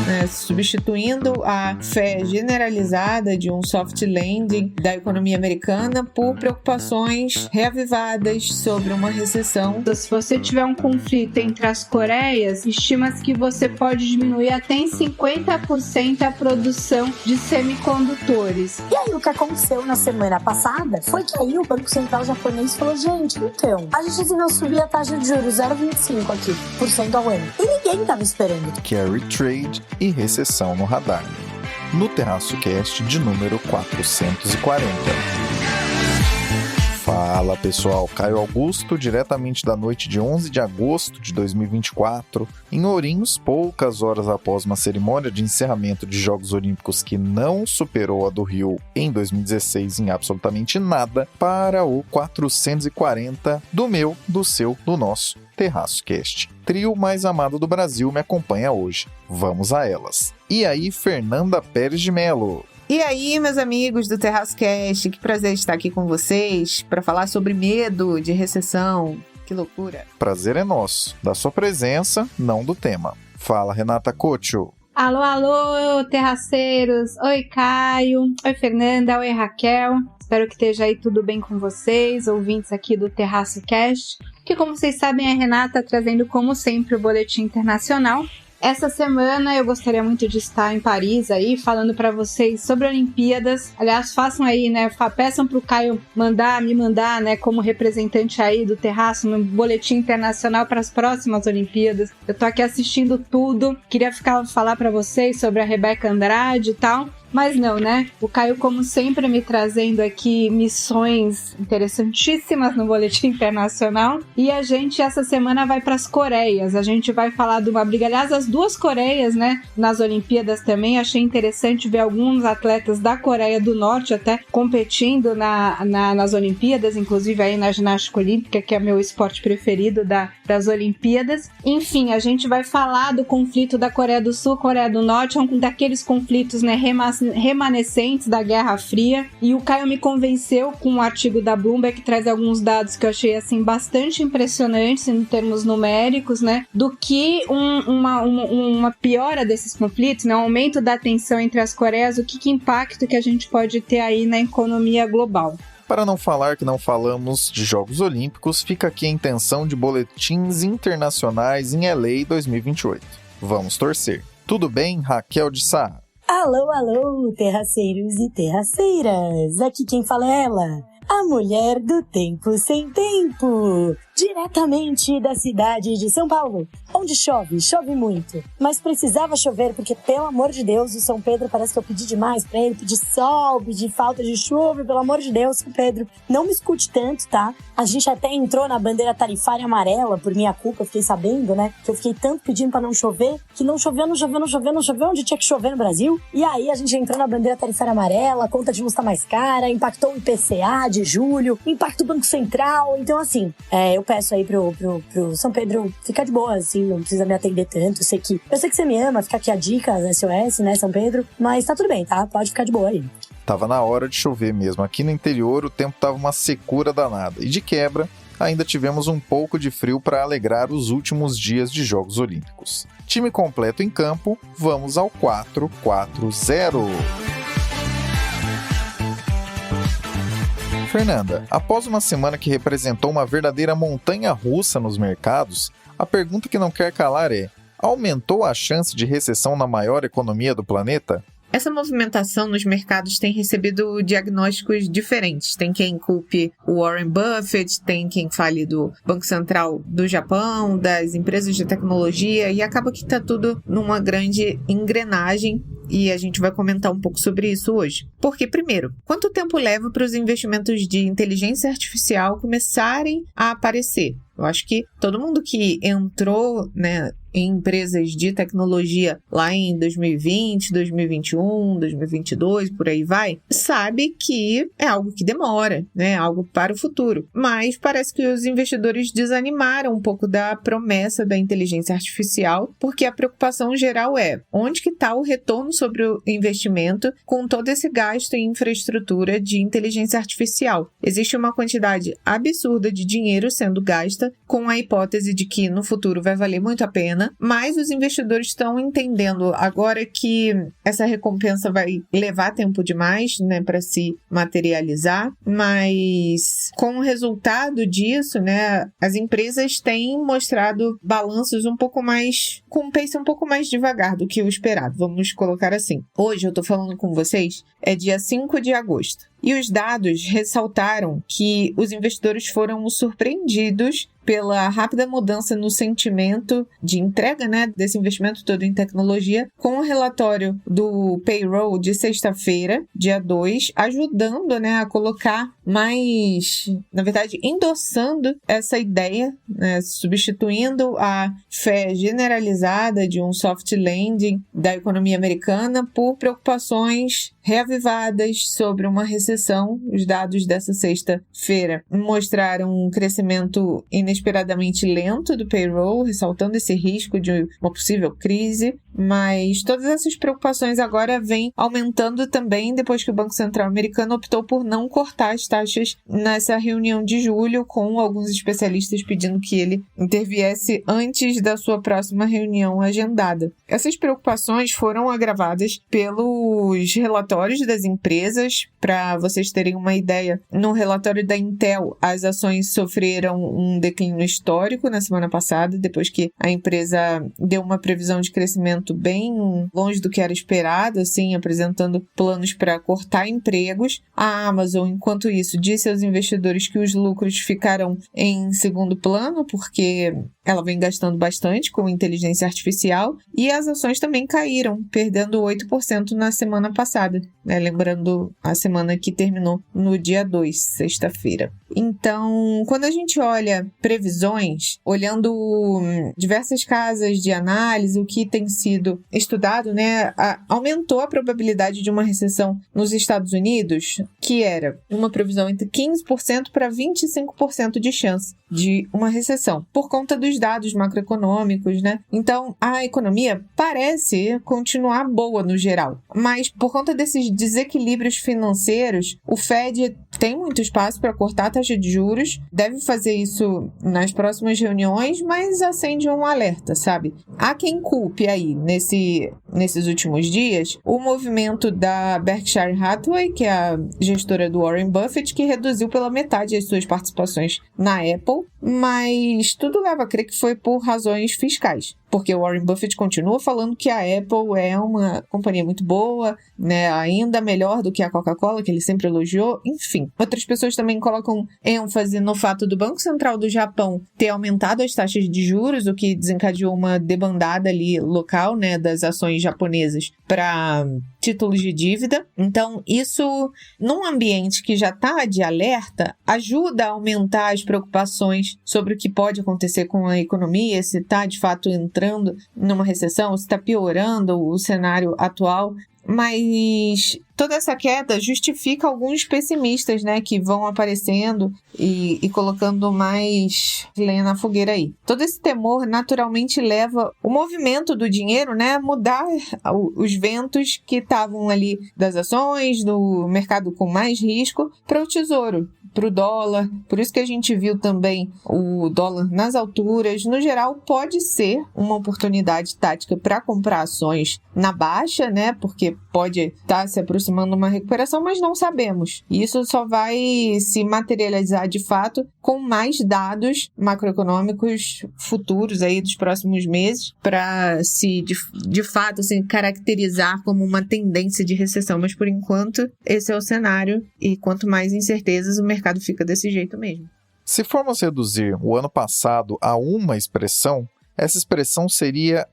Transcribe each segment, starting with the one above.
né, substituindo a fé generalizada de um soft landing da economia americana por preocupações reavivadas sobre uma recessão. Se você tiver um conflito entre as Coreias, estima-se que você pode diminuir até em 50% a produção de semicondutores. E aí o que aconteceu na semana passada foi que aí o Banco Central japonês falou, gente, então, a gente resolveu subir a taxa de juros 0,25 aqui, % ao ano. E ninguém estava esperando. Carry trade e recessão no radar. No Terraço Cast de número 440. Fala pessoal, Caio Augusto, diretamente da noite de 11 de agosto de 2024, em Ourinhos, poucas horas após uma cerimônia de encerramento de Jogos Olímpicos que não superou a do Rio em 2016 em absolutamente nada, para o 440 do meu, do seu, do nosso Terraço Cast. Trio mais amado do Brasil me acompanha hoje. Vamos a elas. E aí, Fernanda Pérez de Mello? E aí, meus amigos do Terraço Cast, que prazer estar aqui com vocês para falar sobre medo de recessão. Que loucura. Prazer é nosso, da sua presença, não do tema. Fala, Renata Cocho. Alô, alô, terraceiros. Oi, Caio. Oi, Fernanda. Oi, Raquel. Espero que esteja aí tudo bem com vocês, ouvintes aqui do Terraço Cast. Que, como vocês sabem, a Renata trazendo, como sempre, o Boletim Internacional. Essa semana eu gostaria muito de estar em Paris aí, falando para vocês sobre Olimpíadas. Aliás, façam aí, né, peçam pro Caio me mandar, né, como representante aí do Terraço no Boletim Internacional para as próximas Olimpíadas. Eu tô aqui assistindo tudo, queria falar para vocês sobre a Rebeca Andrade e tal. Mas não, né? O Caio, como sempre, me trazendo aqui missões interessantíssimas no Boletim Internacional. E a gente, essa semana, vai para as Coreias. A gente vai falar de uma briga. Aliás, as duas Coreias, né? Nas Olimpíadas também. Achei interessante ver alguns atletas da Coreia do Norte até competindo nas Olimpíadas. Inclusive aí na ginástica olímpica, que é meu esporte preferido das Olimpíadas. Enfim, a gente vai falar do conflito da Coreia do Sul, Coreia do Norte. É um daqueles conflitos, né? Remanescentes da Guerra Fria, e o Caio me convenceu com um artigo da Bloomberg que traz alguns dados que eu achei assim bastante impressionantes em termos numéricos, né, do que uma piora desses conflitos, né, um aumento da tensão entre as Coreias, o que impacto que a gente pode ter aí na economia global. Para não falar que não falamos de Jogos Olímpicos, fica aqui a intenção de boletins internacionais em LA 2028. Vamos torcer. Tudo bem, Raquel de Sá? Alô, alô, terraceiros e terraceiras! Aqui quem fala é ela, a mulher do tempo sem tempo! Diretamente da cidade de São Paulo, onde chove muito. Mas precisava chover porque, pelo amor de Deus, o São Pedro parece que eu pedi demais pra ele, pedi sol, pedi falta de chuva, pelo amor de Deus, São Pedro, não me escute tanto, tá? A gente até entrou na bandeira tarifária amarela, por minha culpa, fiquei sabendo, né? Que eu fiquei tanto pedindo pra não chover, que não choveu, onde tinha que chover no Brasil. E aí a gente entrou na bandeira tarifária amarela, a conta de luz tá mais cara, impactou o IPCA de julho, impacta o Banco Central. Então, assim, eu peço aí pro São Pedro ficar de boa, assim, não precisa me atender tanto. Eu sei que você me ama, fica aqui a dica, SOS, né, São Pedro, mas tá tudo bem, tá? Pode ficar de boa aí. Tava na hora de chover mesmo. Aqui no interior o tempo tava uma secura danada. E de quebra, ainda tivemos um pouco de frio para alegrar os últimos dias de Jogos Olímpicos. Time completo em campo, vamos ao 440. Fernanda, após uma semana que representou uma verdadeira montanha-russa nos mercados, a pergunta que não quer calar é: aumentou a chance de recessão na maior economia do planeta? Essa movimentação nos mercados tem recebido diagnósticos diferentes. Tem quem culpe o Warren Buffett, tem quem fale do Banco Central do Japão, das empresas de tecnologia, e acaba que está tudo numa grande engrenagem, e a gente vai comentar um pouco sobre isso hoje. Porque, primeiro, quanto tempo leva para os investimentos de inteligência artificial começarem a aparecer? Eu acho que todo mundo que entrou, né, em empresas de tecnologia lá em 2020, 2021, 2022, por aí vai, sabe que é algo que demora, né, algo para o futuro. Mas parece que os investidores desanimaram um pouco da promessa da inteligência artificial, porque a preocupação geral é onde que está o retorno sobre o investimento com todo esse gasto em infraestrutura de inteligência artificial. Existe uma quantidade absurda de dinheiro sendo gasta com a hipótese de que no futuro vai valer muito a pena pena, mas os investidores estão entendendo agora que essa recompensa vai levar tempo demais, né, para se materializar, mas com o resultado disso, né, as empresas têm mostrado balanços um pouco mais, com um pace um pouco mais devagar do que o esperado, vamos colocar assim. Hoje eu tô falando com vocês, é dia 5 de agosto. E os dados ressaltaram que os investidores foram surpreendidos pela rápida mudança no sentimento de entrega, né, desse investimento todo em tecnologia, com o relatório do payroll de sexta-feira, dia 2, ajudando, né, a colocar mais, na verdade, endossando essa ideia, né, substituindo a fé generalizada de um soft landing da economia americana por preocupações reavivadas sobre uma recessão. Os dados dessa sexta-feira mostraram um crescimento inesperadamente lento do payroll, ressaltando esse risco de uma possível crise, mas todas essas preocupações agora vêm aumentando também depois que o Banco Central americano optou por não cortar as taxas nessa reunião de julho, com alguns especialistas pedindo que ele interviesse antes da sua próxima reunião agendada. Essas preocupações foram agravadas pelos relatórios das empresas. Para vocês terem uma ideia, no relatório da Intel, as ações sofreram um declínio histórico na semana passada, depois que a empresa deu uma previsão de crescimento bem longe do que era esperado, assim, apresentando planos para cortar empregos. A Amazon, enquanto isso, disse aos investidores que os lucros ficarão em segundo plano, porque ela vem gastando bastante com inteligência artificial, e as ações também caíram, perdendo 8% na semana passada, né? Lembrando a semana que terminou no dia 2, sexta-feira. Então, quando a gente olha previsões, olhando diversas casas de análise, o que tem sido estudado, né, aumentou a probabilidade de uma recessão nos Estados Unidos, que era uma previsão entre 15% para 25% de chance de uma recessão, por conta dos dados macroeconômicos, né? Então, a economia parece continuar boa no geral, mas por conta desses desequilíbrios financeiros, o Fed tem muito espaço para cortar a taxa de juros, deve fazer isso nas próximas reuniões, mas acende um alerta, sabe? Há quem culpe aí, nesses últimos dias, o movimento da Berkshire Hathaway, que é a gestora do Warren Buffett, que reduziu pela metade as suas participações na Apple, mas tudo leva a crer que foi por razões fiscais, porque o Warren Buffett continua falando que a Apple é uma companhia muito boa, né, ainda melhor do que a Coca-Cola, que ele sempre elogiou, enfim. Outras pessoas também colocam ênfase no fato do Banco Central do Japão ter aumentado as taxas de juros, o que desencadeou uma debandada ali local, né, das ações japonesas para títulos de dívida. Então, isso, num ambiente que já está de alerta, ajuda a aumentar as preocupações sobre o que pode acontecer com a economia, se está de fato entrando numa recessão, se está piorando o cenário atual. Mas toda essa queda justifica alguns pessimistas, né, que vão aparecendo e colocando mais lenha na fogueira aí. Todo esse temor naturalmente leva o movimento do dinheiro, né, a mudar os ventos que estavam ali das ações, do mercado com mais risco, para o tesouro, para o dólar. Por isso que a gente viu também o dólar nas alturas. No geral, pode ser uma oportunidade tática para comprar ações na baixa, né, porque pode estar se aproximando uma recuperação, mas não sabemos. E isso só vai se materializar de fato com mais dados macroeconômicos futuros aí dos próximos meses para se de fato assim, caracterizar como uma tendência de recessão. Mas por enquanto esse é o cenário, e quanto mais incertezas o mercado fica desse jeito mesmo. Se formos reduzir o ano passado a uma expressão, essa expressão seria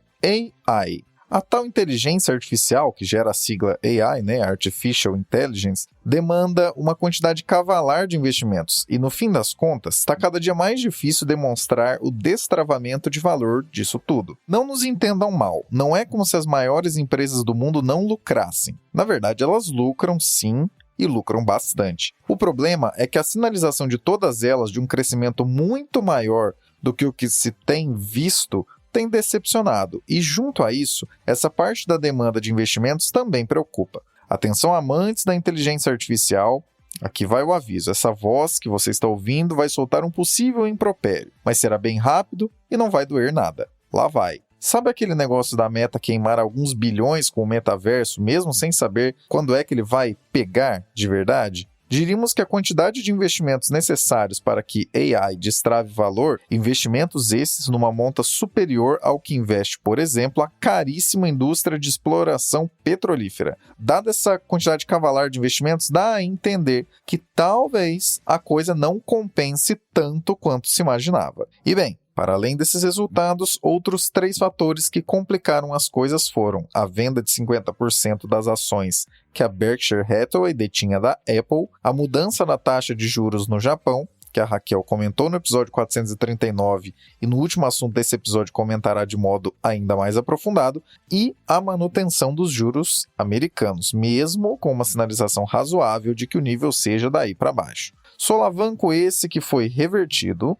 AI. A tal inteligência artificial, que gera a sigla AI, né, Artificial Intelligence, demanda uma quantidade cavalar de investimentos e, no fim das contas, está cada dia mais difícil demonstrar o destravamento de valor disso tudo. Não nos entendam mal, não é como se as maiores empresas do mundo não lucrassem. Na verdade, elas lucram sim, e lucram bastante. O problema é que a sinalização de todas elas de um crescimento muito maior do que o que se tem visto tem decepcionado, e junto a isso, essa parte da demanda de investimentos também preocupa. Atenção, amantes da inteligência artificial, aqui vai o aviso, essa voz que você está ouvindo vai soltar um possível impropério, mas será bem rápido e não vai doer nada. Lá vai. Sabe aquele negócio da Meta queimar alguns bilhões com o metaverso, mesmo sem saber quando é que ele vai pegar de verdade? Diríamos que a quantidade de investimentos necessários para que AI destrave valor, investimentos esses numa monta superior ao que investe, por exemplo, a caríssima indústria de exploração petrolífera. Dada essa quantidade cavalar de investimentos, dá a entender que talvez a coisa não compense tanto quanto se imaginava. E bem, para além desses resultados, outros 3 fatores que complicaram as coisas foram a venda de 50% das ações que a Berkshire Hathaway detinha da Apple, a mudança na taxa de juros no Japão, que a Raquel comentou no episódio 439 e no último assunto desse episódio comentará de modo ainda mais aprofundado, e a manutenção dos juros americanos, mesmo com uma sinalização razoável de que o nível seja daí para baixo. Solavanco esse que foi revertido,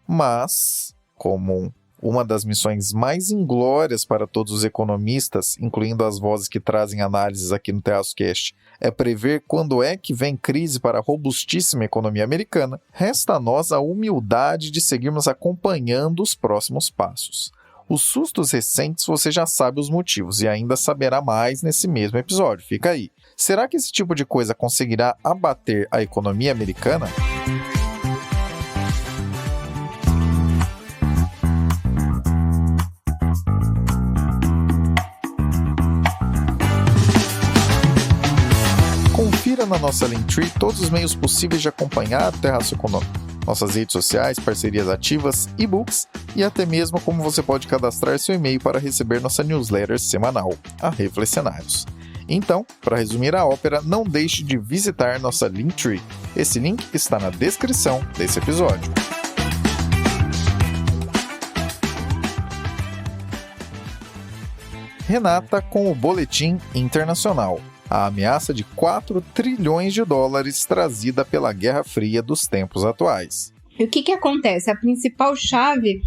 mas como uma das missões mais inglórias para todos os economistas, incluindo as vozes que trazem análises aqui no TerraçoCast, é prever quando é que vem crise para a robustíssima economia americana, resta a nós a humildade de seguirmos acompanhando os próximos passos. Os sustos recentes você já sabe os motivos e ainda saberá mais nesse mesmo episódio, fica aí. Será que esse tipo de coisa conseguirá abater a economia americana? Confira na nossa Linktree todos os meios possíveis de acompanhar o Terraço Econômico. Nossas redes sociais, parcerias ativas, e-books e até mesmo como você pode cadastrar seu e-mail para receber nossa newsletter semanal, a Reflexionários. Então, para resumir a ópera, não deixe de visitar nossa Linktree. Esse link está na descrição desse episódio. Renata com o Boletim Internacional. A ameaça de 4 trilhões de dólares trazida pela Guerra Fria dos tempos atuais. E o que acontece? A principal chave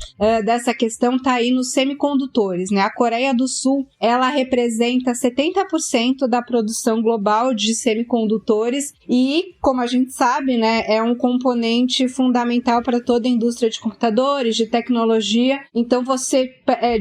dessa questão está aí nos semicondutores, né? A Coreia do Sul, ela representa 70% da produção global de semicondutores e, como a gente sabe, né, é um componente fundamental para toda a indústria de computadores, de tecnologia. Então, você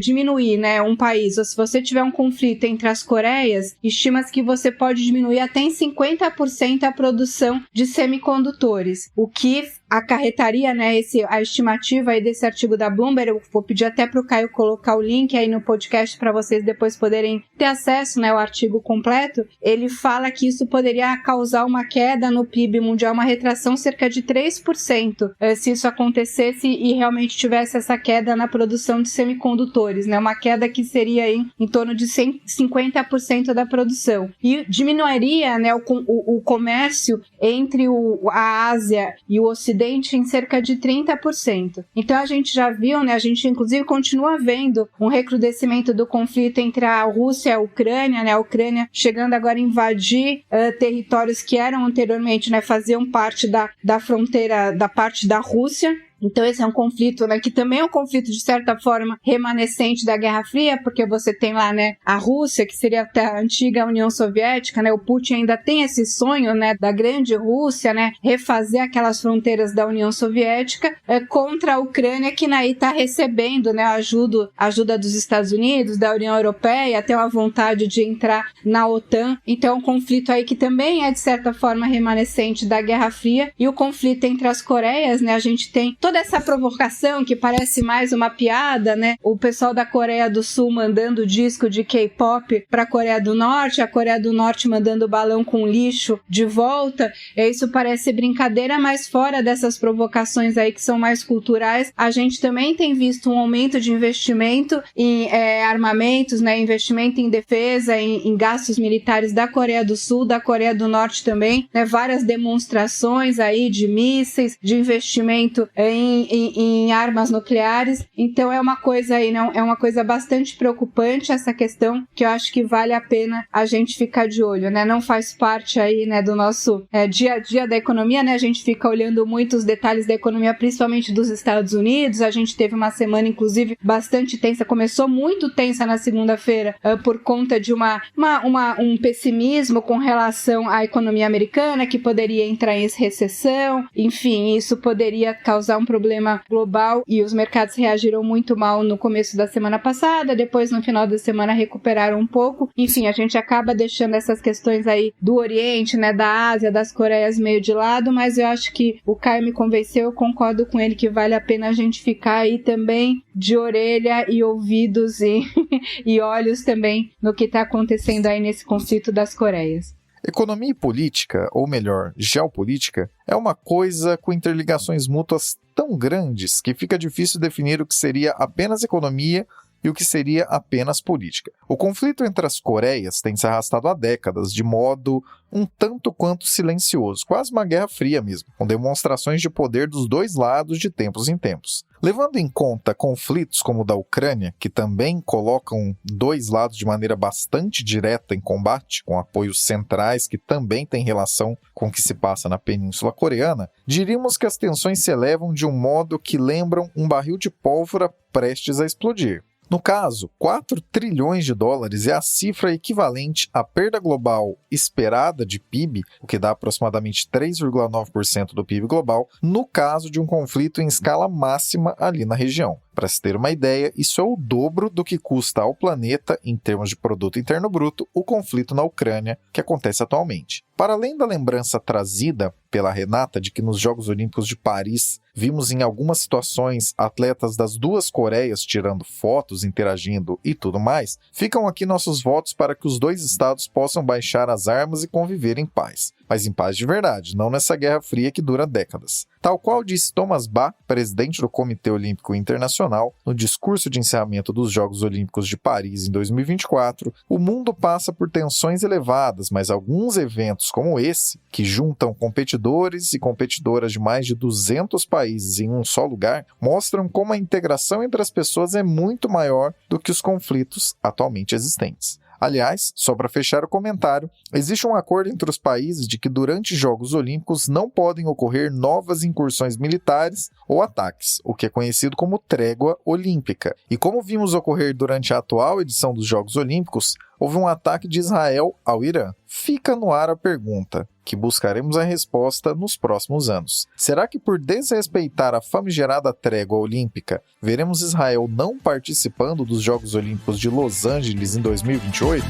diminuir, né, um país, ou se você tiver um conflito entre as Coreias, estima-se que você pode diminuir até em 50% a produção de semicondutores, o que acarretaria, né, a estimativa aí desse artigo da Bloomberg. Eu vou pedir até para o Caio colocar o link aí no podcast para vocês depois poderem ter acesso, né, ao artigo completo. Ele fala que isso poderia causar uma queda no PIB mundial, uma retração cerca de 3%, se isso acontecesse e realmente tivesse essa queda na produção de semicondutores, né, uma queda que seria aí em torno de 50% da produção. E diminuiria, né, o comércio entre a Ásia e o Ocidente em cerca de 30%. Então a gente já viu, né, a gente inclusive continua vendo um recrudescimento do conflito entre a Rússia e a Ucrânia, né, a Ucrânia chegando agora a invadir territórios que eram anteriormente, né, faziam parte da fronteira da parte da Rússia. Então esse é um conflito, né, que também é um conflito de certa forma remanescente da Guerra Fria, porque você tem lá, né, a Rússia, que seria até a antiga União Soviética, né, o Putin ainda tem esse sonho, né, da grande Rússia, né, refazer aquelas fronteiras da União Soviética contra a Ucrânia, que aí está recebendo, né, a ajuda dos Estados Unidos, da União Europeia, até uma vontade de entrar na OTAN. Então é um conflito aí que também é de certa forma remanescente da Guerra Fria. E o conflito entre as Coreias, né, a gente tem toda essa provocação que parece mais uma piada, né? O pessoal da Coreia do Sul mandando disco de K-pop para a Coreia do Norte, a Coreia do Norte mandando balão com lixo de volta. Isso parece brincadeira, mas fora dessas provocações aí que são mais culturais, a gente também tem visto um aumento de investimento em armamentos, né? Investimento em defesa, em gastos militares da Coreia do Sul, da Coreia do Norte também, né? Várias demonstrações aí de mísseis, de investimento em armas nucleares. Então é uma coisa aí, não, é uma coisa bastante preocupante essa questão, que eu acho que vale a pena a gente ficar de olho, né? Não faz parte aí, né, do nosso dia a dia da economia, né? A gente fica olhando muito os detalhes da economia, principalmente dos Estados Unidos. A gente teve uma semana, inclusive, bastante tensa, começou muito tensa na segunda-feira, por conta de um pessimismo com relação à economia americana, que poderia entrar em recessão. Enfim, isso poderia causar um problema global e os mercados reagiram muito mal no começo da semana passada, depois no final da semana recuperaram um pouco. Enfim, a gente acaba deixando essas questões aí do Oriente, né, da Ásia, das Coreias meio de lado, mas eu acho que o Caio me convenceu, eu concordo com ele que vale a pena a gente ficar aí também de orelha e ouvidos e olhos também no que está acontecendo aí nesse conflito das Coreias. Economia e política, ou melhor, geopolítica, é uma coisa com interligações mútuas tão grandes que fica difícil definir o que seria apenas economia e o que seria apenas política. O conflito entre as Coreias tem se arrastado há décadas, de modo um tanto quanto silencioso, quase uma guerra fria mesmo, com demonstrações de poder dos dois lados de tempos em tempos. Levando em conta conflitos como o da Ucrânia, que também colocam dois lados de maneira bastante direta em combate, com apoios centrais que também têm relação com o que se passa na Península Coreana, diríamos que as tensões se elevam de um modo que lembram um barril de pólvora prestes a explodir. No caso, 4 trilhões de dólares é a cifra equivalente à perda global esperada de PIB, o que dá aproximadamente 3,9% do PIB global, no caso de um conflito em escala máxima ali na região. Para se ter uma ideia, isso é o dobro do que custa ao planeta, em termos de produto interno bruto, o conflito na Ucrânia, que acontece atualmente. Para além da lembrança trazida pela Renata de que nos Jogos Olímpicos de Paris vimos em algumas situações atletas das duas Coreias tirando fotos, interagindo e tudo mais, ficam aqui nossos votos para que os dois estados possam baixar as armas e conviver em paz. Mas em paz de verdade, não nessa guerra fria que dura décadas. Tal qual disse Thomas Bach, presidente do Comitê Olímpico Internacional, no discurso de encerramento dos Jogos Olímpicos de Paris em 2024, o mundo passa por tensões elevadas, mas alguns eventos como esse, que juntam competidores e competidoras de mais de 200 países em um só lugar, mostram como a integração entre as pessoas é muito maior do que os conflitos atualmente existentes. Aliás, só para fechar o comentário, existe um acordo entre os países de que durante Jogos Olímpicos não podem ocorrer novas incursões militares ou ataques, o que é conhecido como trégua olímpica. E como vimos ocorrer durante a atual edição dos Jogos Olímpicos, houve um ataque de Israel ao Irã. Fica no ar a pergunta, que buscaremos a resposta nos próximos anos. Será que por desrespeitar a famigerada trégua olímpica, veremos Israel não participando dos Jogos Olímpicos de Los Angeles em 2028?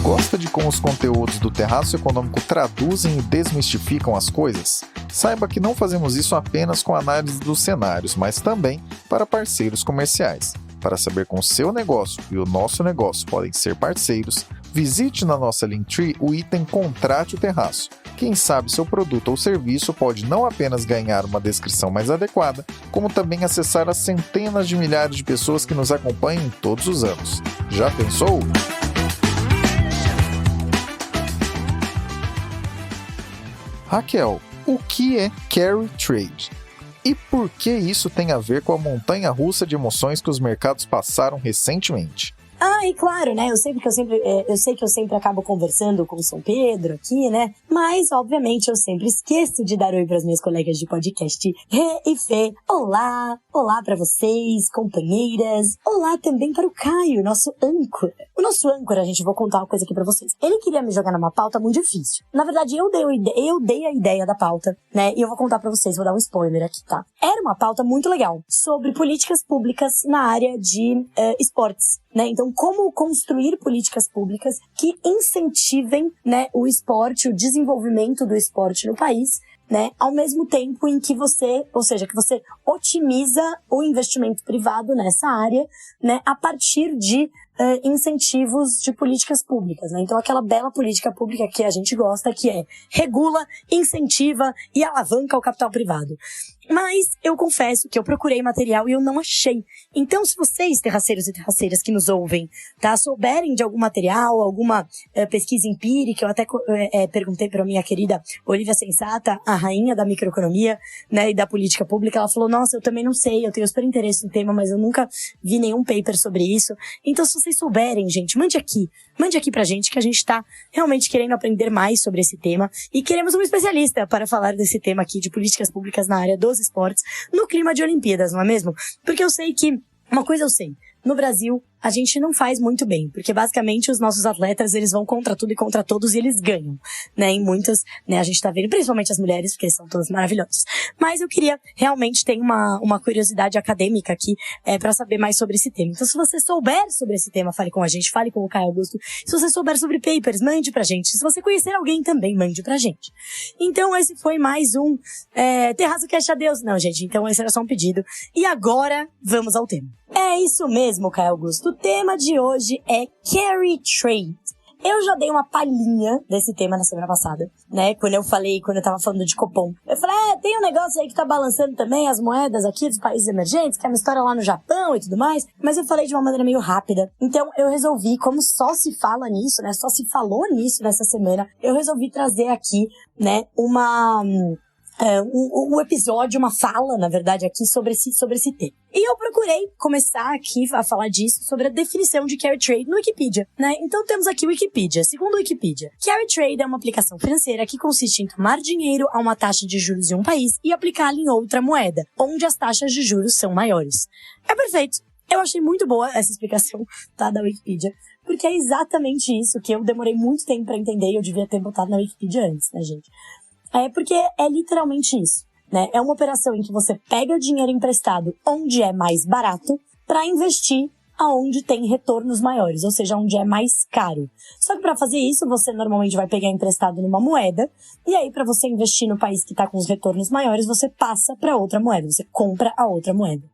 Gosta de como os conteúdos do Terraço Econômico traduzem e desmistificam as coisas? Saiba que não fazemos isso apenas com análise dos cenários, mas também para parceiros comerciais. Para saber como o seu negócio e o nosso negócio podem ser parceiros, visite na nossa Linktree o item Contrate o Terraço. Quem sabe seu produto ou serviço pode não apenas ganhar uma descrição mais adequada, como também acessar as centenas de milhares de pessoas que nos acompanham todos os anos. Já pensou? Raquel, o que é Carry Trade? E por que isso tem a ver com a montanha-russa de emoções que os mercados passaram recentemente? E claro, né? Eu sei que eu sempre acabo conversando com o São Pedro aqui, né? Mas, obviamente, eu sempre esqueço de dar oi para as minhas colegas de podcast Rê e Fê. Olá! Olá para vocês, companheiras. Olá também para o Caio, nosso âncora. O nosso âncora, gente, vou contar uma coisa aqui pra vocês. Ele queria me jogar numa pauta muito difícil. Na verdade, eu dei a ideia da pauta, né? E eu vou contar pra vocês, vou dar um spoiler aqui, tá? Era uma pauta muito legal sobre políticas públicas na área de esportes, né? Então, como construir políticas públicas que incentivem, né, o esporte, o desenvolvimento do esporte no país, né, ao mesmo tempo em que você otimiza o investimento privado nessa área, né, a partir de incentivos de políticas públicas, né? Então, aquela bela política pública que a gente gosta, que é regula, incentiva e alavanca o capital privado. Mas eu confesso que eu procurei material e eu não achei. Então, se vocês, terraceiros e terraceiras que nos ouvem, tá, souberem de algum material, alguma pesquisa empírica, eu até perguntei para minha querida Olivia Sensata, a rainha da microeconomia, né, e da política pública, ela falou, nossa, eu também não sei, eu tenho super interesse no tema, mas eu nunca vi nenhum paper sobre isso. Então, se vocês souberem, gente, mande aqui pra gente, que a gente tá realmente querendo aprender mais sobre esse tema e queremos um especialista para falar desse tema aqui de políticas públicas na área dos esportes no clima de Olimpíadas, não é mesmo? Porque eu sei que, uma coisa eu sei, no Brasil, a gente não faz muito bem, porque basicamente os nossos atletas, eles vão contra tudo e contra todos e eles ganham, né? Em muitas, né, a gente tá vendo, principalmente as mulheres, porque são todas maravilhosas. Mas eu queria realmente ter uma curiosidade acadêmica aqui, pra saber mais sobre esse tema. Então, se você souber sobre esse tema, fale com a gente, fale com o Caio Augusto. Se você souber sobre papers, mande pra gente. Se você conhecer alguém também, mande pra gente. Então, esse foi mais um Terraço Cast Adeus. Não, gente, então esse era só um pedido. E agora, vamos ao tema. É isso mesmo, Caio Augusto. O tema de hoje é Carry Trade. Eu já dei uma palhinha desse tema na semana passada, né? Quando eu tava falando de Copom. Eu falei, tem um negócio aí que tá balançando também as moedas aqui dos países emergentes, que é uma história lá no Japão e tudo mais. Mas eu falei de uma maneira meio rápida. Então eu resolvi, como só se fala nisso, né? Só se falou nisso nessa semana, eu resolvi trazer aqui, né? Um episódio, uma fala, na verdade, aqui sobre esse tema. E eu procurei começar aqui a falar disso sobre a definição de carry trade no Wikipedia, né? Então temos aqui o Wikipedia. Segundo o Wikipedia, carry trade é uma aplicação financeira que consiste em tomar dinheiro a uma taxa de juros em um país e aplicá-la em outra moeda, onde as taxas de juros são maiores. É perfeito. Eu achei muito boa essa explicação, tá, da Wikipedia, porque é exatamente isso que eu demorei muito tempo pra entender e eu devia ter botado na Wikipedia antes, né, gente? Porque é literalmente isso, né? É uma operação em que você pega dinheiro emprestado onde é mais barato para investir aonde tem retornos maiores, ou seja, onde é mais caro. Só que para fazer isso, você normalmente vai pegar emprestado numa moeda, e aí para você investir no país que está com os retornos maiores, você passa para outra moeda, você compra a outra moeda.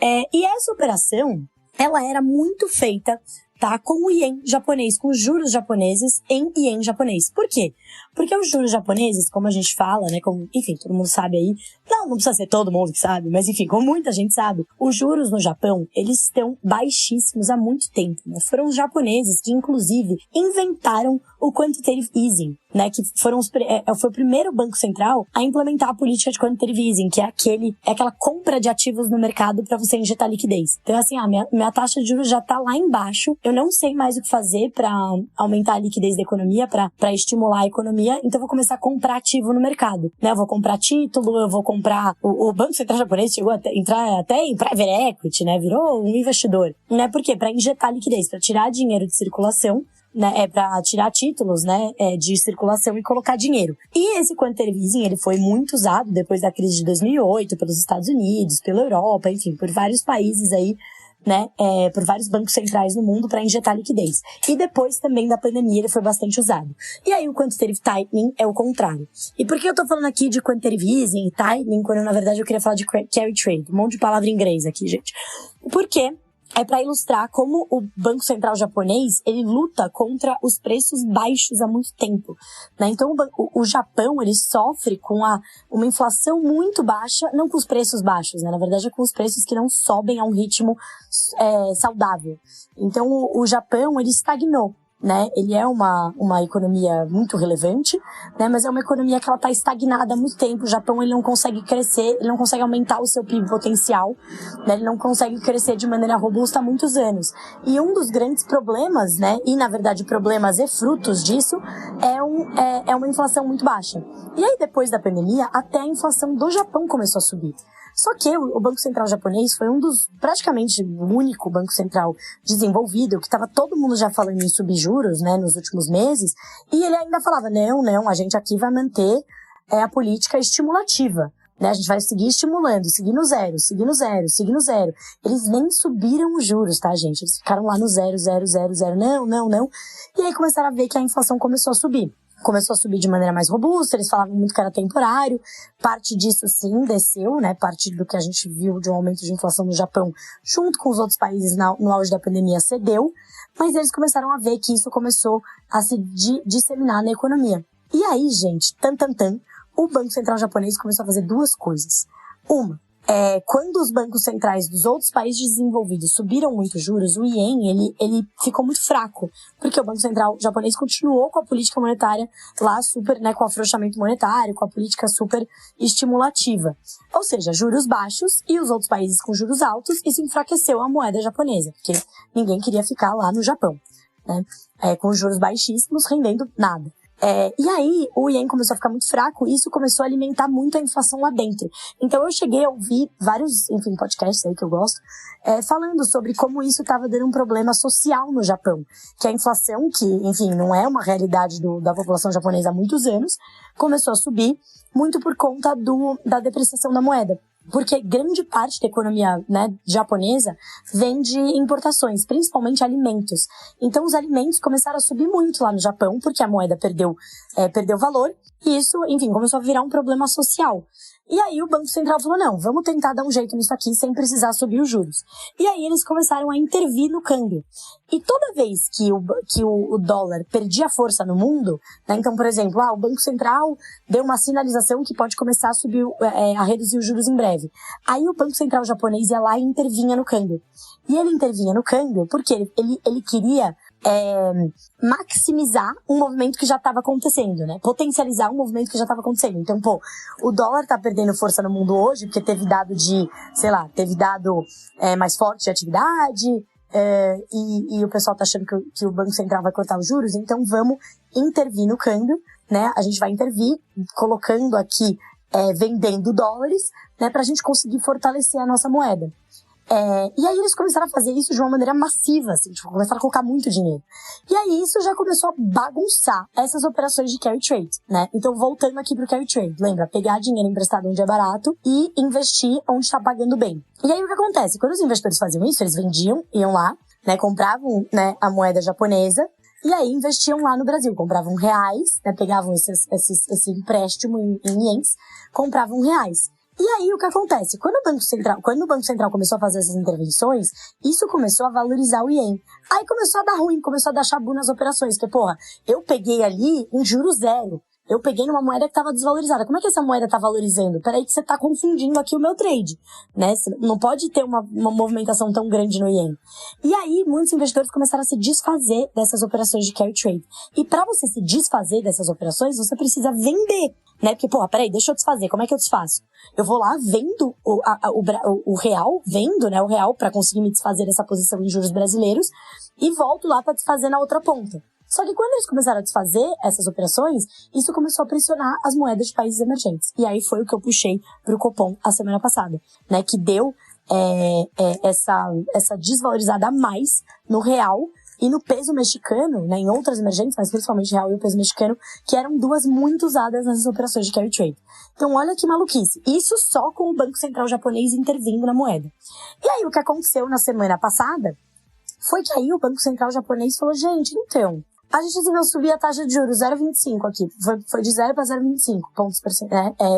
E essa operação, ela era muito feita, tá, com o ien japonês, com os juros japoneses em ien japonês. Por quê? Porque os juros japoneses, como a gente fala, né, como, enfim, todo mundo sabe aí, não precisa ser todo mundo que sabe, mas enfim, como muita gente sabe, os juros no Japão, eles estão baixíssimos há muito tempo, né? Foram os japoneses que, inclusive, inventaram o quantitative easing, né, que foi o primeiro banco central a implementar a política de quantitative easing, que é aquela compra de ativos no mercado para você injetar liquidez. Então, assim, minha taxa de juros já tá lá embaixo, eu não sei mais o que fazer para aumentar a liquidez da economia, para estimular a economia, então eu vou começar a comprar ativo no mercado, né? Eu vou comprar título, eu vou comprar... O Banco Central japonês chegou a entrar até em private equity, né? Virou um investidor, né? Por quê? Para injetar liquidez, para tirar dinheiro de circulação, né, para tirar títulos, né, de circulação e colocar dinheiro. E esse quantitative easing, ele foi muito usado depois da crise de 2008 pelos Estados Unidos, pela Europa, enfim, por vários países aí, né, por vários bancos centrais no mundo para injetar liquidez. E depois também da pandemia ele foi bastante usado. E aí o quantitative tightening é o contrário. E por que eu tô falando aqui de quantitative easing e tightening, quando na verdade eu queria falar de carry trade? Um monte de palavra em inglês aqui, gente. Porque é para ilustrar como o Banco Central japonês, ele luta contra os preços baixos há muito tempo, né? Então, o Japão, ele sofre com uma inflação muito baixa, não com os preços baixos, né? Na verdade, é com os preços que não sobem a um ritmo saudável. Então, o Japão, ele estagnou, né? Ele é uma economia muito relevante, né? Mas é uma economia que ela tá estagnada há muito tempo. O Japão, ele não consegue crescer, ele não consegue aumentar o seu PIB potencial, né? Ele não consegue crescer de maneira robusta há muitos anos. E um dos grandes problemas, né? E, na verdade, problemas e frutos disso é uma inflação muito baixa. E aí, depois da pandemia, até a inflação do Japão começou a subir. Só que o Banco Central japonês foi praticamente o único banco central desenvolvido, que estava todo mundo já falando em subir juros, né, nos últimos meses, e ele ainda falava, não, a gente aqui vai manter a política estimulativa, né, a gente vai seguir estimulando, seguir no zero. Eles nem subiram os juros, tá, gente? Eles ficaram lá no 0, não. E aí começaram a ver que a inflação começou a subir. Começou a subir de maneira mais robusta, eles falavam muito que era temporário, parte disso sim desceu, né, parte do que a gente viu de um aumento de inflação no Japão, junto com os outros países no auge da pandemia, cedeu, mas eles começaram a ver que isso começou a se disseminar na economia. E aí, gente, o Banco Central japonês começou a fazer duas coisas. Uma, quando os bancos centrais dos outros países desenvolvidos subiram muito juros, o ien, ele ficou muito fraco, porque o Banco Central japonês continuou com a política monetária lá super, né, com o afrouxamento monetário, com a política super estimulativa. Ou seja, juros baixos e os outros países com juros altos, isso enfraqueceu a moeda japonesa, porque ninguém queria ficar lá no Japão, né, com juros baixíssimos, rendendo nada. E aí, o ien começou a ficar muito fraco e isso começou a alimentar muito a inflação lá dentro. Então, eu cheguei a ouvir vários, enfim, podcasts aí que eu gosto, falando sobre como isso estava dando um problema social no Japão. Que a inflação, que, enfim, não é uma realidade da população japonesa há muitos anos, começou a subir muito por conta da depreciação da moeda. Porque grande parte da economia, né, japonesa vem de importações, principalmente alimentos. Então os alimentos começaram a subir muito lá no Japão, porque a moeda perdeu valor, e isso, enfim, começou a virar um problema social. E aí o Banco Central falou, não, vamos tentar dar um jeito nisso aqui sem precisar subir os juros. E aí eles começaram a intervir no câmbio. E toda vez que o dólar perdia força no mundo, né, então, por exemplo, o Banco Central deu uma sinalização que pode começar a subir, a reduzir os juros em breve. Aí o Banco Central japonês ia lá e intervinha no câmbio. E ele intervinha no câmbio porque ele queria maximizar um movimento que já estava acontecendo, né? Potencializar um movimento que já estava acontecendo. Então, o dólar tá perdendo força no mundo hoje porque teve dado mais forte de atividade, e o pessoal tá achando que o Banco Central vai cortar os juros, então vamos intervir no câmbio, né? A gente vai intervir colocando aqui, vendendo dólares, né? Pra gente conseguir fortalecer a nossa moeda. E aí eles começaram a fazer isso de uma maneira massiva, assim, começaram a colocar muito dinheiro. E aí isso já começou a bagunçar essas operações de carry trade, né? Então, voltando aqui pro carry trade, lembra? Pegar dinheiro emprestado onde é barato e investir onde tá pagando bem. E aí o que acontece? Quando os investidores faziam isso, eles vendiam, iam lá, né? Compravam, né, a moeda japonesa, e aí investiam lá no Brasil, compravam reais, né? Pegavam esse empréstimo em ienes, compravam reais. E aí, o que acontece? Quando o Banco Central começou a fazer essas intervenções, isso começou a valorizar o ien. Aí começou a dar ruim, começou a dar chabu nas operações, porque, eu peguei ali em juro zero. Eu peguei numa moeda que estava desvalorizada. Como é que essa moeda está valorizando? Peraí que você está confundindo aqui o meu trade, né? Você não pode ter uma movimentação tão grande no ien. E aí, muitos investidores começaram a se desfazer dessas operações de carry trade. E para você se desfazer dessas operações, você precisa vender, né? Porque, peraí, deixa eu desfazer. Como é que eu desfaço? Eu vou lá, vendo o real, vendo, né, o real para conseguir me desfazer dessa posição em juros brasileiros e volto lá para desfazer na outra ponta. Só que quando eles começaram a desfazer essas operações, isso começou a pressionar as moedas de países emergentes. E aí foi o que eu puxei pro Copom a semana passada, né? Que deu essa desvalorizada a mais no real e no peso mexicano, né? Em outras emergentes, mas principalmente real e o peso mexicano, que eram duas muito usadas nessas operações de carry trade. Então olha que maluquice. Isso só com o Banco Central japonês intervindo na moeda. E aí o que aconteceu na semana passada foi que aí o Banco Central japonês falou, gente, então, a gente resolveu subir a taxa de juros 0,25 aqui. Foi de 0 para 0,25 pontos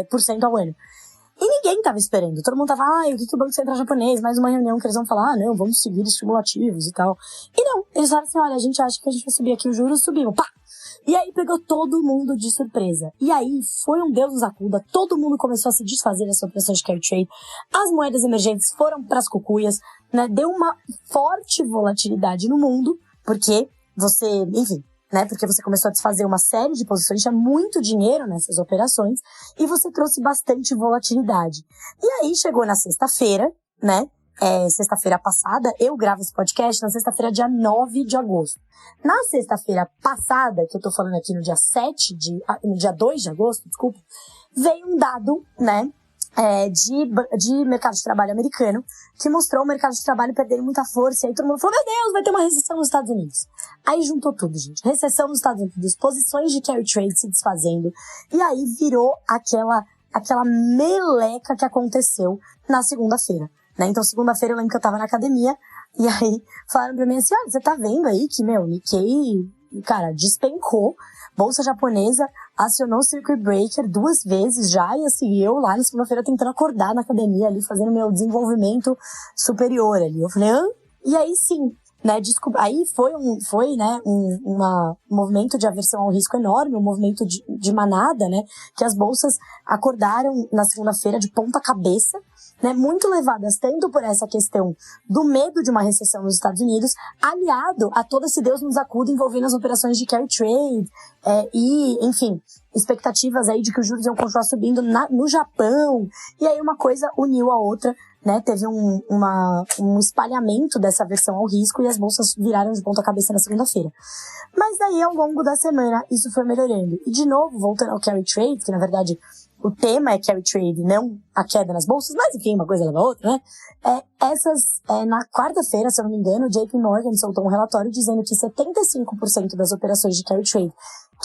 por cento ao ano. E ninguém tava esperando. Todo mundo tava, o que o Banco Central japonês, mais uma reunião que eles vão falar, não, vamos seguir estimulativos e tal. E não, eles falaram assim, olha, a gente acha que a gente vai subir aqui os juros, subimos, pá! E aí pegou todo mundo de surpresa. E aí foi um Deus nos acuda, todo mundo começou a se desfazer dessa operação de carry trade. As moedas emergentes foram pras cucuias, né? Deu uma forte volatilidade no mundo, porque você, enfim, né? Porque você começou a desfazer uma série de posições, tinha muito dinheiro nessas operações, e você trouxe bastante volatilidade. E aí chegou na sexta-feira, né? Sexta-feira passada, eu gravo esse podcast na sexta-feira, dia 9 de agosto. Na sexta-feira passada, que eu tô falando aqui no dia 2 de agosto, desculpa, veio um dado, né? De mercado de trabalho americano, que mostrou o mercado de trabalho perdendo muita força, e aí todo mundo falou, meu Deus, vai ter uma recessão nos Estados Unidos. Aí juntou tudo, gente. Recessão nos Estados Unidos, posições de carry trade se desfazendo, e aí virou aquela meleca que aconteceu na segunda-feira, né? Então, segunda-feira eu lembro que eu tava na academia, e aí falaram pra mim assim, você tá vendo aí que, Nikkei, cara, despencou, bolsa japonesa acionou o circuit breaker 2 vezes já, e assim, eu lá na segunda-feira tentando acordar na academia ali, fazendo meu desenvolvimento superior ali. Eu falei, E aí sim, né, aí foi um movimento de aversão ao risco enorme, um movimento de manada, né, que as bolsas acordaram na segunda-feira de ponta cabeça, né, muito levadas tanto por essa questão do medo de uma recessão nos Estados Unidos, aliado a todo esse Deus nos acuda envolvendo as operações de carry trade, e, enfim, expectativas aí de que os juros iam continuar subindo no Japão, e aí uma coisa uniu a outra, né, teve um espalhamento dessa aversão ao risco e as bolsas viraram de ponta cabeça na segunda-feira. Mas daí, ao longo da semana, isso foi melhorando. E, de novo, voltando ao carry trade, que na verdade o tema é carry trade, não a queda nas bolsas, mas enfim, uma coisa leva a outra, né? Na quarta-feira, se eu não me engano, o JP Morgan soltou um relatório dizendo que 75% das operações de carry trade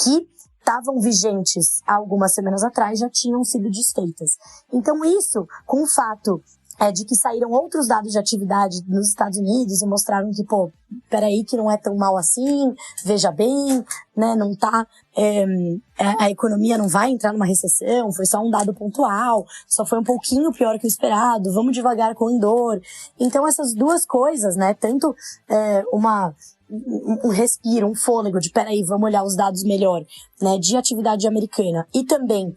que estavam vigentes há algumas semanas atrás já tinham sido desfeitas. Então isso, com o fato de que saíram outros dados de atividade nos Estados Unidos e mostraram que, peraí, que não é tão mal assim, veja bem, né, não tá, a economia não vai entrar numa recessão, foi só um dado pontual, só foi um pouquinho pior que o esperado, vamos devagar com dor. Então essas duas coisas, né, tanto um respiro, um fôlego de peraí, vamos olhar os dados melhor, né, de atividade americana. E também,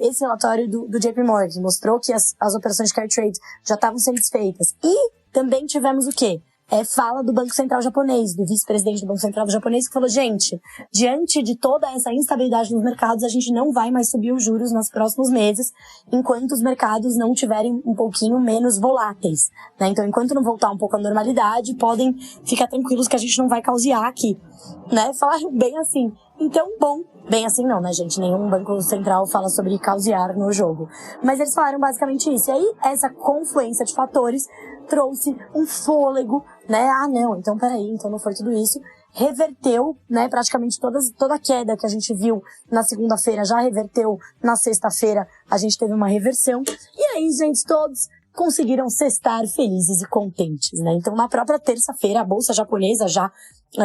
esse relatório do JP Morgan mostrou que as operações de carry trade já estavam sendo desfeitas. E também tivemos o quê? Fala do Banco Central japonês, do vice-presidente do Banco Central japonês, que falou, gente, diante de toda essa instabilidade nos mercados, a gente não vai mais subir os juros nos próximos meses, enquanto os mercados não tiverem um pouquinho menos voláteis, né? Então, enquanto não voltar um pouco à normalidade, podem ficar tranquilos que a gente não vai causear aqui, né? Falaram bem assim. Então, bom, bem assim não, né, gente? Nenhum banco central fala sobre causear no jogo. Mas eles falaram basicamente isso. E aí, essa confluência de fatores trouxe um fôlego, né? Ah, não, então peraí, então não foi tudo isso. Reverteu, né, praticamente toda a queda que a gente viu na segunda-feira já reverteu na sexta-feira, a gente teve uma reversão. E aí, gente, todos conseguiram sextar felizes e contentes, né? Então, na própria terça-feira, a bolsa japonesa já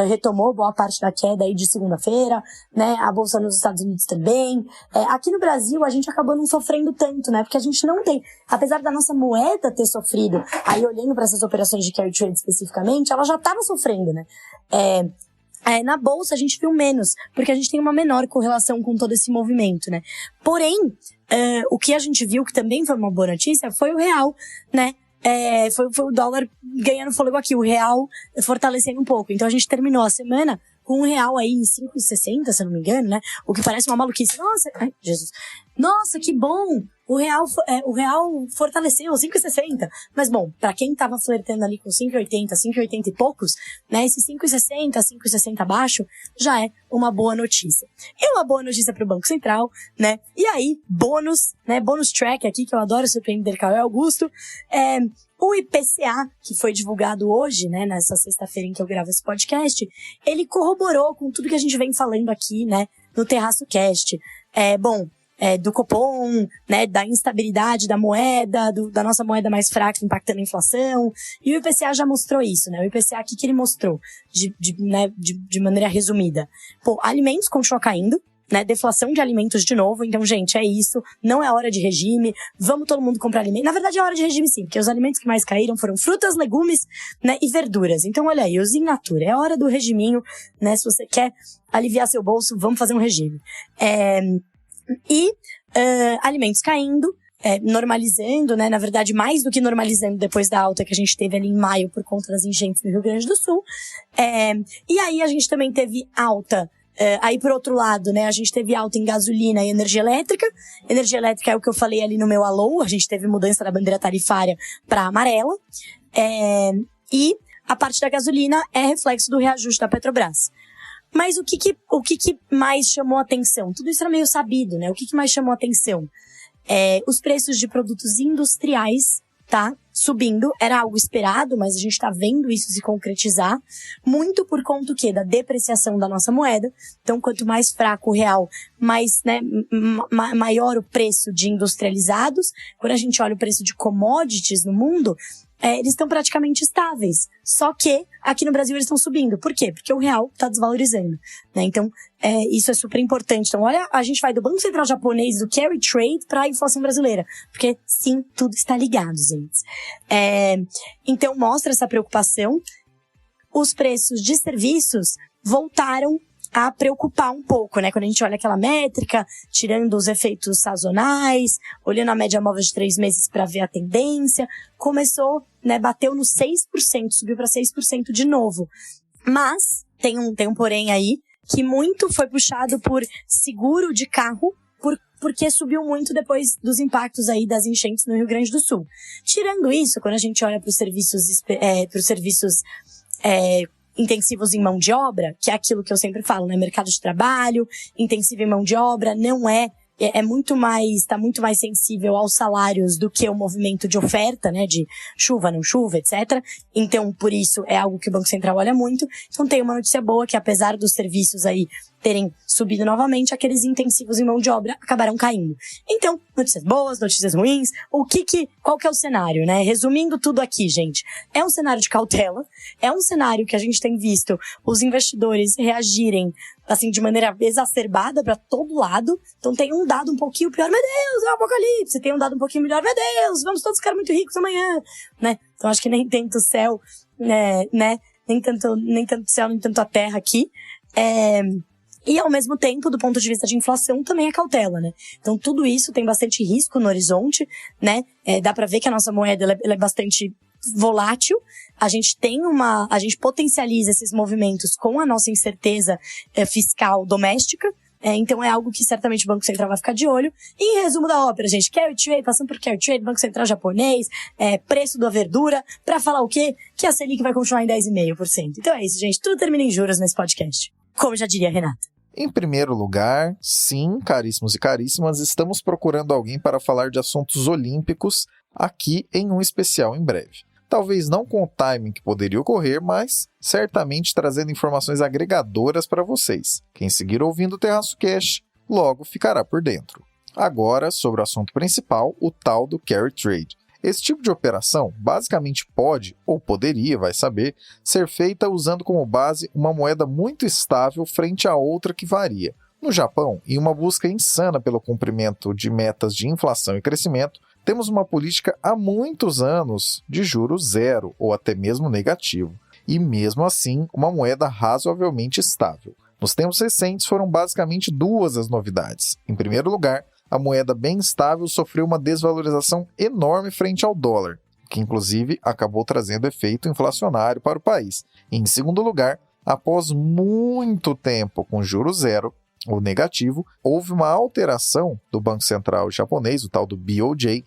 retomou boa parte da queda aí de segunda-feira, né? A bolsa nos Estados Unidos também. Aqui no Brasil, a gente acabou não sofrendo tanto, né? Porque a gente não tem, apesar da nossa moeda ter sofrido, aí olhando para essas operações de carry trade especificamente, ela já estava sofrendo, né? Na bolsa a gente viu menos, porque a gente tem uma menor correlação com todo esse movimento, né? Porém, o que a gente viu, que também foi uma boa notícia, foi o real, né? Foi o dólar ganhando fôlego aqui, o real fortalecendo um pouco. Então a gente terminou a semana com um real aí em 5,60, se eu não me engano, né? O que parece uma maluquice. Nossa, ai, Jesus. Nossa, que bom! O real fortaleceu, 5,60. Mas bom, pra quem tava flertando ali com 5,80 e poucos, né? Esse 5,60, 5,60 abaixo, já é uma boa notícia. E uma boa notícia pro Banco Central, né? E aí, bônus, né? Bônus track aqui, que eu adoro surpreender Caio Augusto. O IPCA, que foi divulgado hoje, né? Nessa sexta-feira em que eu gravo esse podcast, ele corroborou com tudo que a gente vem falando aqui, né? No Terraço Cast. Do Copom, né, da instabilidade da moeda, da nossa moeda mais fraca impactando a inflação. E o IPCA já mostrou isso, né? O IPCA aqui que ele mostrou, de maneira resumida. Alimentos continuam caindo, né? Deflação de alimentos de novo. Então, gente, é isso. Não é hora de regime. Vamos todo mundo comprar alimento. Na verdade, é hora de regime sim, porque os alimentos que mais caíram foram frutas, legumes, né, e verduras. Então, olha aí, os in natura. É hora do regiminho, né? Se você quer aliviar seu bolso, vamos fazer um regime. Alimentos caindo, normalizando, né? Na verdade, mais do que normalizando depois da alta que a gente teve ali em maio por conta das enchentes no Rio Grande do Sul. E aí a gente também teve alta. Aí, por outro lado, né, a gente teve alta em gasolina e energia elétrica. Energia elétrica é o que eu falei ali no meu alô. A gente teve mudança da bandeira tarifária para amarela. E a parte da gasolina é reflexo do reajuste da Petrobras. Mas o que mais chamou atenção? Tudo isso era meio sabido, né? O que mais chamou atenção? Os preços de produtos industriais, tá? Subindo. Era algo esperado, mas a gente tá vendo isso se concretizar. Muito por conta do quê? Da depreciação da nossa moeda. Então, quanto mais fraco o real, mais, né, maior o preço de industrializados. Quando a gente olha o preço de commodities no mundo, eles estão praticamente estáveis. Só que aqui no Brasil eles estão subindo. Por quê? Porque o real está desvalorizando, né? Então, isso é super importante. Então, olha, a gente vai do Banco Central japonês, do carry trade, para a inflação brasileira. Porque, sim, tudo está ligado, gente. Então, mostra essa preocupação. Os preços de serviços voltaram a preocupar um pouco, né? Quando a gente olha aquela métrica, tirando os efeitos sazonais, olhando a média móvel de 3 meses para ver a tendência, começou, né? Bateu no 6%, subiu para 6% de novo. Mas tem um porém aí, que muito foi puxado por seguro de carro, por porque subiu muito depois dos impactos aí das enchentes no Rio Grande do Sul. Tirando isso, quando a gente olha para os serviços intensivos em mão de obra, que é aquilo que eu sempre falo, né? Mercado de trabalho, intensivo em mão de obra, não é muito mais, tá muito mais sensível aos salários do que o movimento de oferta, né, de chuva, não chuva, etc. Então, por isso, é algo que o Banco Central olha muito. Então, tem uma notícia boa que, apesar dos serviços aí terem subido novamente, aqueles intensivos em mão de obra acabaram caindo. Então, notícias boas, notícias ruins, qual que é o cenário, né? Resumindo tudo aqui, gente, é um cenário de cautela, é um cenário que a gente tem visto os investidores reagirem, assim, de maneira exacerbada para todo lado. Então tem um dado um pouquinho pior, meu Deus, é o apocalipse. Tem um dado um pouquinho melhor, meu Deus, vamos todos ficar muito ricos amanhã, né? Então acho que nem tanto o céu, né? Nem tanto céu, nem tanto a terra aqui. E, ao mesmo tempo, do ponto de vista de inflação, também é cautela, né? Então, tudo isso tem bastante risco no horizonte, né? Dá pra ver que a nossa moeda, ela é bastante volátil. A gente potencializa esses movimentos com a nossa incerteza fiscal doméstica. Então, é algo que certamente o Banco Central vai ficar de olho. E, em resumo da ópera, gente, carry trade, passando por carry trade, Banco Central japonês, preço da verdura, pra falar o quê? Que a Selic vai continuar em 10,5%. Então é isso, gente. Tudo termina em juros nesse podcast. Como já diria a Renata. Em primeiro lugar, sim, caríssimos e caríssimas, estamos procurando alguém para falar de assuntos olímpicos aqui em um especial em breve. Talvez não com o timing que poderia ocorrer, mas certamente trazendo informações agregadoras para vocês. Quem seguir ouvindo o Terraço Cash logo ficará por dentro. Agora, sobre o assunto principal, o tal do carry trade. Esse tipo de operação basicamente pode, ou poderia, vai saber, ser feita usando como base uma moeda muito estável frente a outra que varia. No Japão, em uma busca insana pelo cumprimento de metas de inflação e crescimento, temos uma política há muitos anos de juros zero ou até mesmo negativo, e mesmo assim uma moeda razoavelmente estável. Nos tempos recentes foram basicamente duas as novidades. Em primeiro lugar, a moeda bem estável sofreu uma desvalorização enorme frente ao dólar, que inclusive acabou trazendo efeito inflacionário para o país. E, em segundo lugar, após muito tempo com juros zero, ou negativo, houve uma alteração do Banco Central japonês, o tal do BOJ,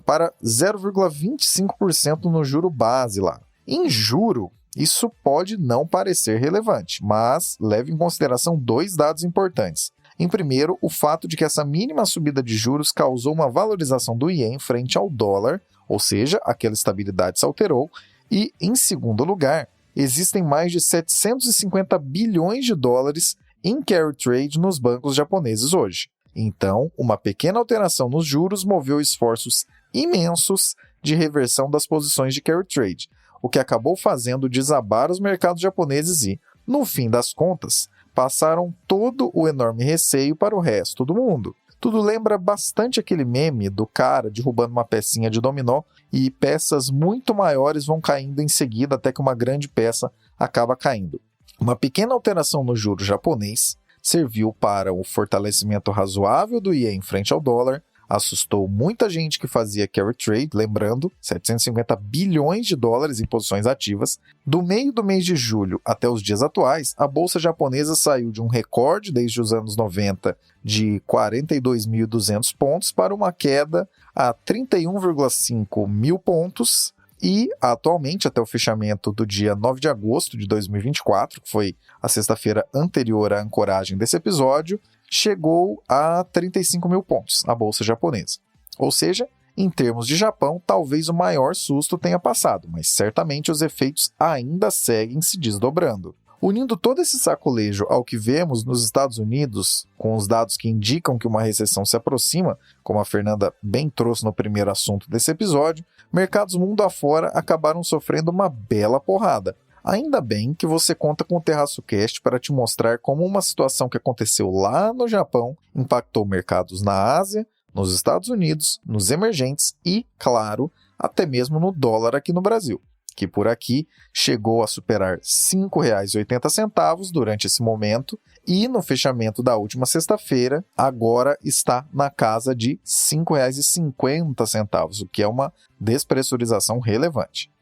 para 0,25% no juro base lá. Em juro, isso pode não parecer relevante, mas leve em consideração dois dados importantes. Em primeiro, o fato de que essa mínima subida de juros causou uma valorização do ien frente ao dólar, ou seja, aquela estabilidade se alterou. E, em segundo lugar, existem mais de 750 bilhões de dólares em carry trade nos bancos japoneses hoje. Então, uma pequena alteração nos juros moveu esforços imensos de reversão das posições de carry trade, o que acabou fazendo desabar os mercados japoneses e, no fim das contas, passaram todo o enorme receio para o resto do mundo. Tudo lembra bastante aquele meme do cara derrubando uma pecinha de dominó e peças muito maiores vão caindo em seguida até que uma grande peça acaba caindo. Uma pequena alteração no juro japonês serviu para o fortalecimento razoável do ien frente ao dólar, assustou muita gente que fazia carry trade, lembrando, 750 bilhões de dólares em posições ativas. Do meio do mês de julho até os dias atuais, a bolsa japonesa saiu de um recorde desde os anos 90 de 42.200 pontos para uma queda a 31,5 mil pontos e, atualmente, até o fechamento do dia 9 de agosto de 2024, que foi a sexta-feira anterior à ancoragem desse episódio, chegou a 35 mil pontos, a bolsa japonesa. Ou seja, em termos de Japão, talvez o maior susto tenha passado, mas certamente os efeitos ainda seguem se desdobrando. Unindo todo esse sacolejo ao que vemos nos Estados Unidos, com os dados que indicam que uma recessão se aproxima, como a Fernanda bem trouxe no primeiro assunto desse episódio, mercados mundo afora acabaram sofrendo uma bela porrada. Ainda bem que você conta com o Terraço Cast para te mostrar como uma situação que aconteceu lá no Japão impactou mercados na Ásia, nos Estados Unidos, nos emergentes e, claro, até mesmo no dólar aqui no Brasil, que por aqui chegou a superar R$ 5,80 durante esse momento e no fechamento da última sexta-feira agora está na casa de R$ 5,50, o que é uma despressurização relevante.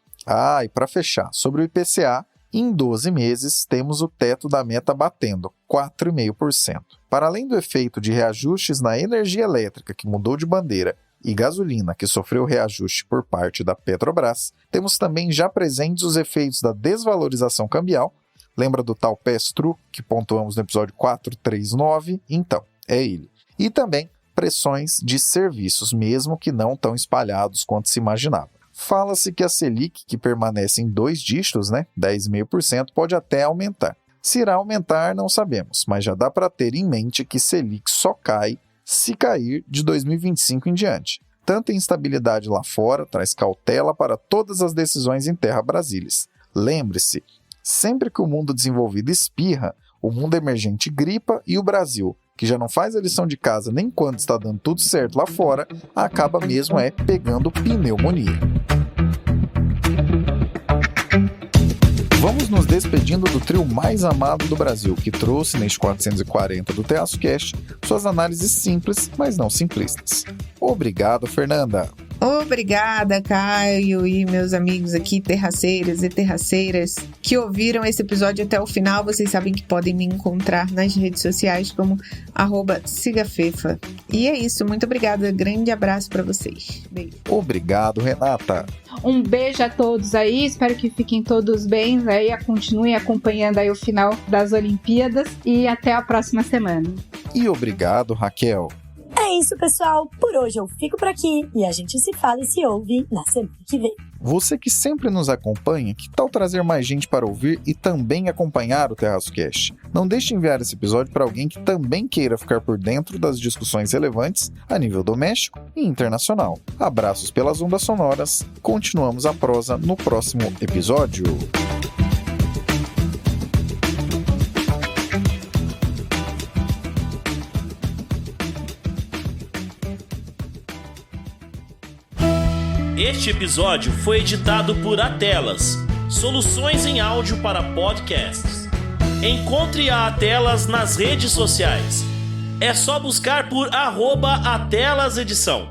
E para fechar, sobre o IPCA, Em 12 meses, temos o teto da meta batendo, 4,5%. Para além do efeito de reajustes na energia elétrica, que mudou de bandeira, e gasolina, que sofreu reajuste por parte da Petrobras, temos também já presentes os efeitos da desvalorização cambial. Lembra do tal pass-through que pontuamos no episódio 439? Então, é ele. E também pressões de serviços, mesmo que não tão espalhados quanto se imaginava. Fala-se que a Selic, que permanece em 2 dígitos, 10,5%, pode até aumentar. Se irá aumentar, não sabemos, mas já dá para ter em mente que Selic só cai se cair de 2025 em diante. Tanta instabilidade lá fora traz cautela para todas as decisões em terra brasileiras. Lembre-se, sempre que o mundo desenvolvido espirra, o mundo emergente gripa e o Brasil, que já não faz a lição de casa nem quando está dando tudo certo lá fora, acaba mesmo pegando pneumonia. Vamos nos despedindo do trio mais amado do Brasil, que trouxe neste 440 do TerraçoCast suas análises simples, mas não simplistas. Obrigado, Fernanda! Obrigada, Caio e meus amigos aqui, terraceiros e terraceiras, que ouviram esse episódio até o final. Vocês sabem que podem me encontrar nas redes sociais como @sigafefa. E é isso, muito obrigada, grande abraço para vocês. Beijo. Obrigado, Renata. Um beijo a todos aí, espero que fiquem todos bem, continuem acompanhando aí o final das Olimpíadas e até a próxima semana. E obrigado, Raquel. É isso, pessoal. Por hoje eu fico por aqui e a gente se fala e se ouve na semana que vem. Você que sempre nos acompanha, que tal trazer mais gente para ouvir e também acompanhar o TerraçoCast? Não deixe de enviar esse episódio para alguém que também queira ficar por dentro das discussões relevantes a nível doméstico e internacional. Abraços pelas ondas sonoras. Continuamos a prosa no próximo episódio. Este episódio foi editado por Atelas, soluções em áudio para podcasts. Encontre a Atelas nas redes sociais. É só buscar por @AtelasEdição.